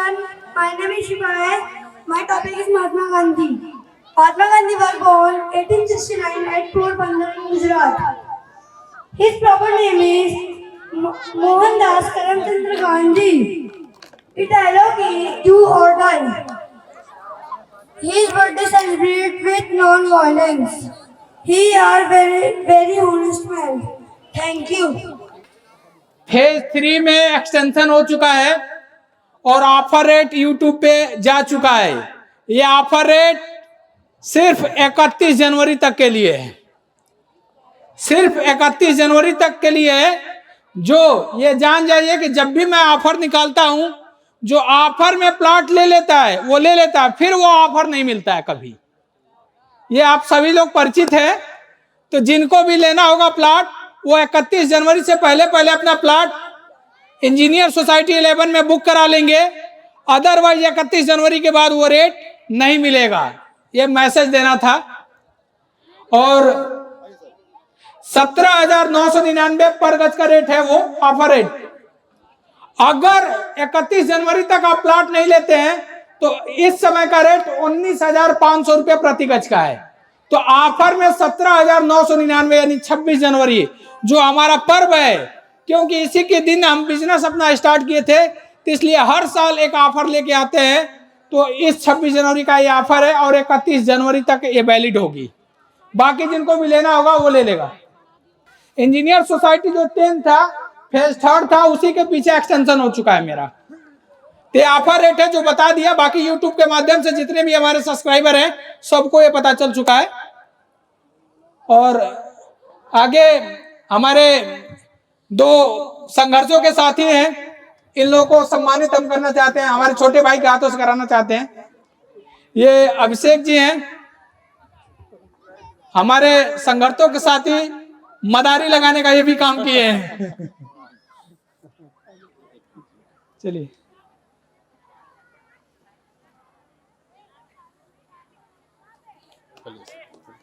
everyone. My name is Shivaya. My topic is Mahatma Gandhi. Mahatma Gandhi was born 1869 at Porbandar in Gujarat. His proper name is Mohandas Karamchandra Gandhi. His dialogue is do or die. His birthday celebrated with non-violence. He are very honest man. Thank you. Phase 3 में extension हो चुका है और offer rate YouTube पे जा चुका है। ये ऑफर रेट सिर्फ 31 जनवरी तक के लिए है, सिर्फ 31 जनवरी तक के लिए है। जो ये जान जाइए कि जब भी मैं ऑफर निकालता हूं, जो ऑफर में प्लॉट ले लेता है वो ले लेता है, फिर वो ऑफर नहीं मिलता है कभी। ये आप सभी लोग परिचित है। तो जिनको भी लेना होगा प्लॉट, वो 31 जनवरी से पहले पहले अपना प्लॉट इंजीनियर सोसाइटी 11 में बुक करा लेंगे। अदरवाइज 31 जनवरी के बाद वो रेट नहीं मिलेगा। ये मैसेज देना था। और 17,999 पर गज का रेट है वो ऑफर रेट। अगर 31 जनवरी तक आप प्लॉट नहीं लेते हैं तो इस समय का रेट 19,500 रुपये प्रति गज का है। तो ऑफर में 17,999 यानी 26 जनवरी जो हमारा पर्व है, क्योंकि इसी के दिन हम बिजनेस अपना स्टार्ट किए थे, तो इसलिए हर साल एक ऑफर लेके आते हैं। तो इस 26 जनवरी का ये ऑफर है और 31 जनवरी तक ये वैलिड होगी। बाकी जिनको भी लेना होगा वो ले लेगा। इंजीनियर सोसाइटी जो 10 था, फेज 3 था, उसी के पीछे एक्सटेंशन हो चुका है मेरा। तो ऑफर रेट है जो बता दिया। बाकी यूट्यूब के माध्यम से जितने भी हमारे सब्सक्राइबर हैं सबको ये पता चल चुका है। और आगे हमारे 2 संघर्षों के साथी हैं, इन लोगों को सम्मानित हम करना चाहते हैं, हमारे छोटे भाई के हाथों से कराना चाहते हैं। ये अभिषेक जी हैं, हमारे संघर्षों के साथी, मदारी लगाने का ये भी काम किए हैं। चलिए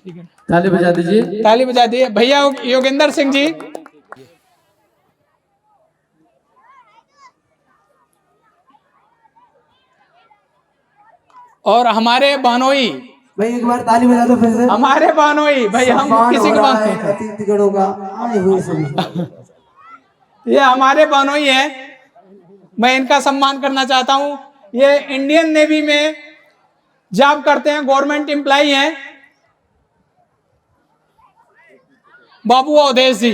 ठीक है, ताली बजा दीजिए, ताली बजा दिए भैया। योगेंद्र सिंह जी, और हमारे बानोई भाई एक बार ताली बजा दो फिर से। हमारे बानोई भाई, हम किसी को बानते हैं, अतिथिगणों का आए हुए सभी। ये हमारे बानोई हैं, मैं इनका सम्मान करना चाहता हूं। ये इंडियन नेवी में जॉब करते हैं, गवर्नमेंट एम्प्लॉय हैं। बाबू अवधेश जी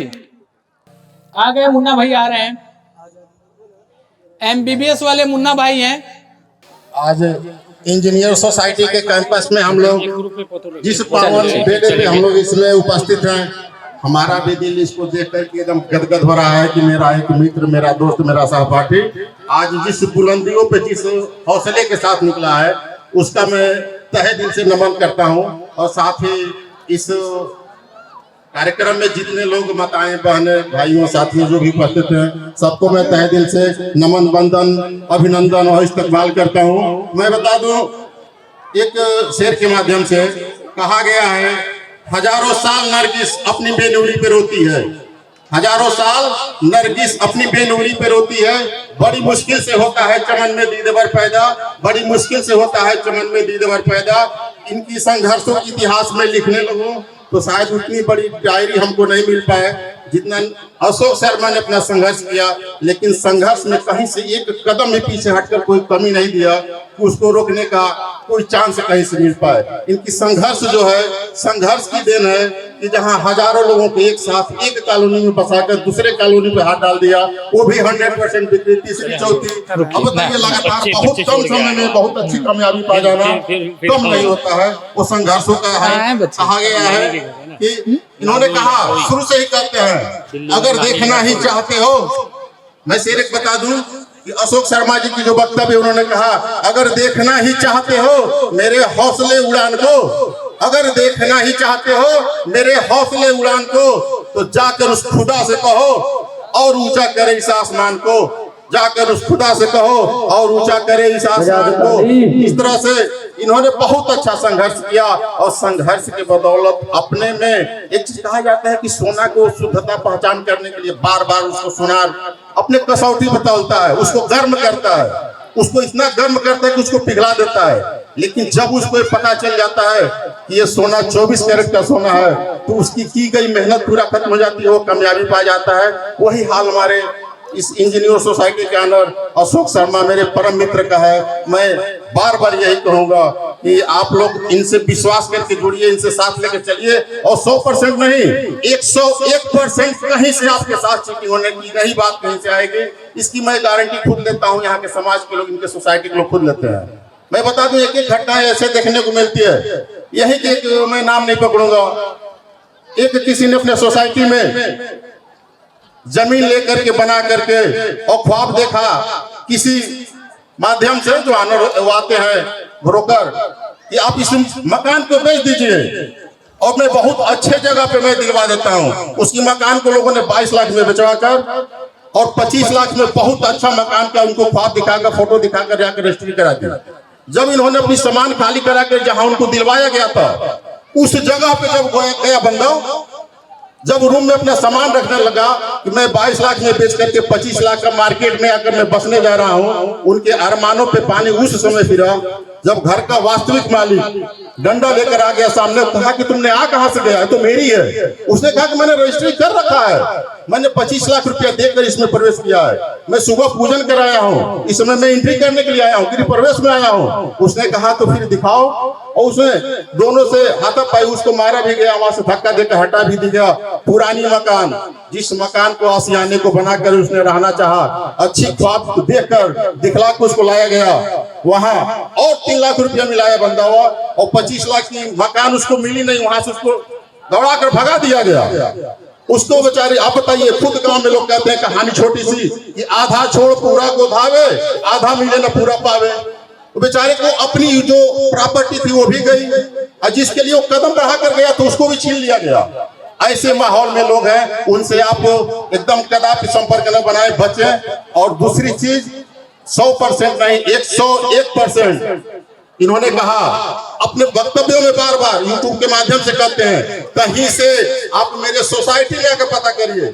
आ गए, मुन्ना भाई आ रहे हैं, MBBS वाले मुन्ना भाई हैं। आज इंजीनियर सोसाइटी के कैंपस में हम लोग जिस पावन बेले पे हम लोग इसमें उपस्थित हैं, हमारा भी दिल इसको देख करके एकदम गदगद हो रहा है कि मेरा एक मित्र, मेरा दोस्त, मेरा सहपाठी आज जिस बुलंदियों पे, जिस हौसले के साथ निकला है, उसका मैं तहे दिल से नमन करता हूं। और साथ ही इस कार्यक्रम में जितने लोग माताएं, बहनें, भाइयों, साथियों जो भी उपस्थित हैं, सबको मैं तहे दिल से नमन, वंदन, अभिनंदन और इस्तकबाल करता हूं। मैं बता दूं, एक शेर के माध्यम से कहा गया है, हजारों साल नरगिस अपनी बेनूरी पे रोती है, हजारों साल नरगिस अपनी बेनूरी पे रोती है। बड़ी मुश्किल से होता है चमन में दीदवर पैदा, बड़ी मुश्किल से होता है चमन में दीदवर पैदा। इनकी संघर्षों के इतिहास में लिखने लगूं तो शायद उतनी बड़ी डायरी हमको नहीं मिल पाए जितना अशोक शर्मा ने अपना संघर्ष किया। लेकिन संघर्ष में कहीं से एक कदम भी पीछे हटकर कोई कमी नहीं दिया कि उसको रोकने का कोई चांस कहीं से मिल पाए। इनकी संघर्ष जो है, संघर्ष की देन है कि जहां हजारों लोगों को एक साथ एक कॉलोनी में बसाकर दूसरे कॉलोनी पे हाथ डाल दिया, वो भी 100% बिक्री, तीसरी चौथी। अब बताइए, लगातार बहुत कम समय में बहुत अच्छी कामयाबी पा जाना कम नहीं होता है, वो संघर्षों का है। कहा गया है कि इन्होंने कहा, शुरू से ही कहते हैं, अगर देखना ही चाहते हो, मैं शेर एक बता दूं कि अशोक शर्मा जी की जो वक्तव्य, उन्होंने कहा, अगर देखना ही चाहते हो मेरे हौसले उड़ान को, अगर देखना ही चाहते हो मेरे हौसले उड़ान को, तो जाकर उस खुदा से कहो और ऊंचा करे इस आसमान को, जाकर उस खुदा से कहो और ऊंचा करे इस आसमान को। इस तरह से इन्होंने बहुत अच्छा संघर्ष किया और संघर्ष के बदौलत अपने में एक चीज कहा जाता है कि सोना को शुद्धता पहचान करने के लिए बार बार उसको सोनार अपने कसौटी में तौलता है, उसको गर्म करता है। उसको इतना गर्म करता है कि उसको पिघला देता है। लेकिन जब उसको पता चल जाता है कि ये सोना 24 कैरेट का सोना है, तो उसकी की गई मेहनत पूरा खत्म हो जाती है, वो कामयाबी पा जाता है। वही हाल हमारे इस इंजीनियर सोसाइटी के अंदर अशोक शर्मा मेरे परम मित्र का है। मैं बार बार यही कहूंगा कि आप लोग इनसे विश्वास करके जुड़िए, इनसे साथ लेकर चलिए, और 100% नहीं 101% कहीं से आपके साथ चीटिंग होने की नहीं बात कहीं से आएगी। इसकी मैं गारंटी खुद लेता हूं, यहाँ के समाज के लोग, इनके सोसाइटी के लोग खुद लेते हैं। मैं बता दूं, एक एक घटना ऐसे देखने को मिलती है। यही कि मैं नाम नहीं पकड़ूंगा, एक किसी ने अपने सोसाइटी में जमीन लेकर के बना करके और ख्वाब देखा किसी माध्यम से, जो आनर आते हैं ब्रोकर, कि आप इस मकान को बेच दीजिए और मैं बहुत अच्छे जगह पे मैं दिलवा देता हूं। उसकी मकान को लोगों ने 22 लाख में बेचवाकर और 25 लाख में बहुत अच्छा मकान का उनको ख्वाब दिखाकर, फोटो दिखाकर जाकर रजिस्ट्री करा दिया। जब इन्होंने अपनी सामान खाली करा कर जहां उनको दिलवाया गया था, उस जगह पे जब गया बंदा, जब रूम में अपना सामान रखने लगा कि मैं 22 लाख में बेच करके 25 लाख का मार्केट में आकर मैं बसने जा रहा हूं, उनके अरमानों पे पानी उस समय फिरा जब घर का वास्तविक मालिक डंडा लेकर आ गया सामने। कहा कि तुमने आ कहां से गया है? तो मेरी है। उसने कहा कि मैंने रजिस्ट्री कर रखा है, मैंने 25 लाख रुपया देकर इसमें प्रवेश किया है, मैं सुबह पूजन कराया हूं, इस समय मैं एंट्री करने के लिए आया हूं, गृह प्रवेश में आया हूं। उसने कहा तो फिर दिखाओ, और उसने दोनों से हाथापाई उसको मारा भी गया, वहां से धक्का देकर हटा भी दिया। पुरानी मकान, जिस मकान को आशियाने को बनाकर उसने रहना चाहा, अच्छी ख्वाब देखकर दिखला के उसको लाया गया, वहां और 3 लाख रुपया मिलाया बंदा हुआ, और 25 लाख की मकान उसको मिली नहीं, वहां से उसको दौड़ा कर भगा दिया गया। उसको बेचारे, आप बताइए, खुद गांव में लोग कहते हैं कहानी छोटी सी कि आधा छोड़ पूरा को धावे, आधा मिले न पूरा पावे। तो बेचारे को अपनी जो प्रॉपर्टी थी वो भी गई, और जिसके लिए वो कदम बढ़ा कर गया तो उसको भी छीन लिया गया। ऐसे माहौल में लोग हैं, उनसे आप एकदम कदापि संपर्क न बनाए, बचें। और दूसरी चीज, 100% नहीं 101% इन्होंने कहा अपने वक्तव्यों में, बार बार यूट्यूब के माध्यम से कहते हैं, कहीं से आप मेरे सोसाइटी में आकर पता करिए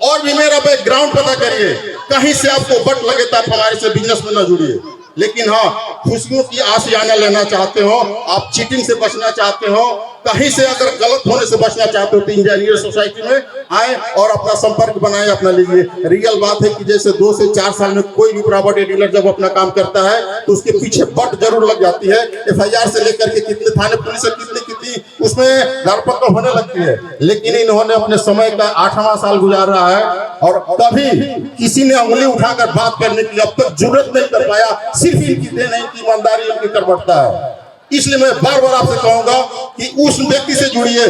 और भी मेरा बैकग्राउंड पता करिए, कहीं से आपको बट लगे तो आप हमारे से बिजनेस में न जुड़िए। लेकिन हाँ, खुशियों की आशियाना लेना चाहते हो, आप चीटिंग से बचना चाहते हो, कहीं से अगर गलत होने से बचना चाहते हो, तो इंजीनियर सोसाइटी में आए और अपना संपर्क बनाए, अपना लीजिए। रियल बात है कि जैसे 2 से 4 साल में कोई भी प्रॉपर्टी डीलर जब अपना काम करता है तो उसके पीछे बट जरूर लग जाती है। FIR से लेकर के कितने थाने पुलिस से कितनी उसमें धरपकड़ होने लगती है। लेकिन इन्होंने अपने समय का 8वां साल गुजार रहा है और कभी किसी ने उंगली उठाकर बात करने की अब तक जरूरत नहीं कर पाया। सिर्फ इनकी देन है, इनकी ईमानदारी, इनकी करबटता है। इसलिए मैं बार बार आपसे कहूंगा कि उस व्यक्ति से जुड़िए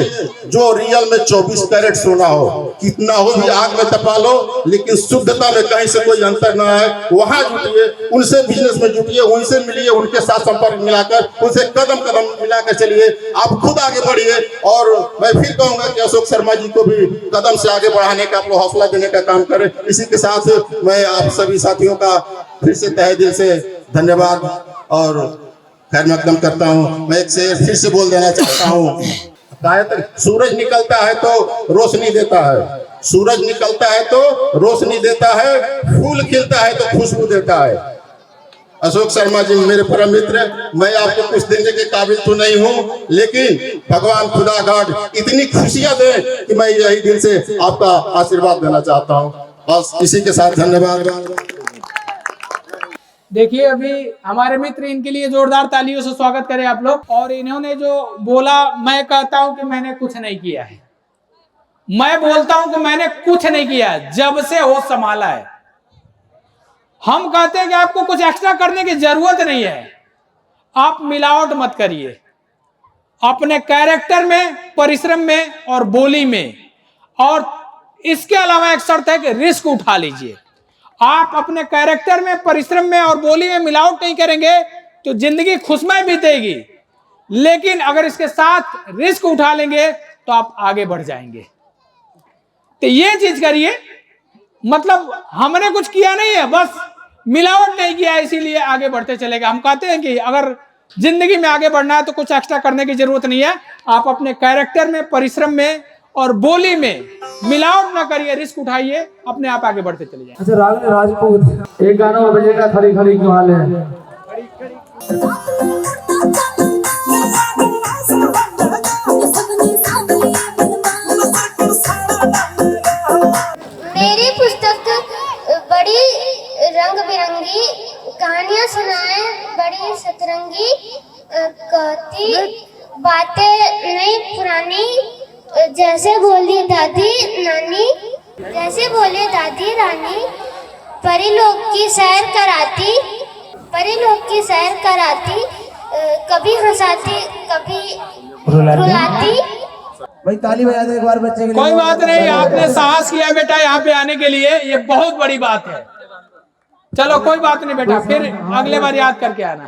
जो रियल में 24 कैरेट सोना हो, कितना हो भी आग में तपा लो, लेकिन शुद्धता में कहीं से कोई अंतर ना है। वहां जुटिए, उनसे बिजनेस में जुटिए, उनसे मिलिए, उनके साथ संपर्क मिलाकर, उनसे कदम कदम मिलाकर चलिए, आप खुद आगे बढ़िए। और मैं फिर कहूंगा कि अशोक शर्मा जी को भी कदम से आगे बढ़ाने का, आपको हौसला देने का काम करें। इसी के साथ मैं आप सभी साथियों का फिर से तहे दिल से धन्यवाद और खैर मकदम करता हूँ। मैं एक से फिर से बोल देना चाहता हूँ, सूरज निकलता है तो रोशनी देता है, सूरज निकलता है तो रोशनी देता है, फूल खिलता है तो खुशबू देता है। अशोक शर्मा जी मेरे परम मित्र, मैं आपको कुछ देने के काबिल तो नहीं हूँ, लेकिन भगवान खुदा गॉड इतनी खुशियां दे कि मैं यही दिल से आपका आशीर्वाद देना चाहता हूँ। बस इसी के साथ धन्यवाद। देखिए, अभी हमारे मित्र, इनके लिए जोरदार तालियों से स्वागत करें आप लोग। और इन्होंने जो बोला, मैं कहता हूं कि मैंने कुछ नहीं किया है, मैं बोलता हूं कि मैंने कुछ नहीं किया है जब से होश संभाला है। हम कहते हैं कि आपको कुछ एक्स्ट्रा करने की जरूरत नहीं है, आप मिलावट मत करिए अपने कैरेक्टर में, परिश्रम में और बोली में। और इसके अलावा एक शर्त है कि रिस्क उठा लीजिए। आप अपने कैरेक्टर में, परिश्रम में और बोली में मिलावट नहीं करेंगे तो जिंदगी खुशमय बीतेगी, लेकिन अगर इसके साथ रिस्क उठा लेंगे तो आप आगे बढ़ जाएंगे। तो ये चीज करिए, मतलब हमने कुछ किया नहीं है, बस मिलावट नहीं किया इसीलिए आगे बढ़ते चलेगा। हम कहते हैं कि अगर जिंदगी में आगे बढ़ना है तो कुछ एक्स्ट्रा करने की जरूरत नहीं है, आप अपने कैरेक्टर में, परिश्रम में और बोली में मिलावट ना करिए, रिस्क उठाइए, अपने आप आगे बढ़ते चले जाए। अच्छा राग राजपूत एक गाना बजेगा खड़ी खड़ी क्यों हाल है। मेरी पुस्तक बड़ी रंग बिरंगी कहानियां सुनाए, बड़ी सतरंगी कहती बातें नई पुरानी, जैसे बोली दादी नानी, जैसे बोले दादी रानी, परिलोक की सैर कराती, परिलोक की सैर कराती, कभी हंसाती कभी रुलाती। भाई ताली बजा दो एक बार बच्चे के लिए। कोई बात नहीं, आपने साहस किया बेटा यहाँ पे आने के लिए, ये बहुत बड़ी बात है। चलो कोई बात नहीं बेटा, फिर अगले बार याद करके आना।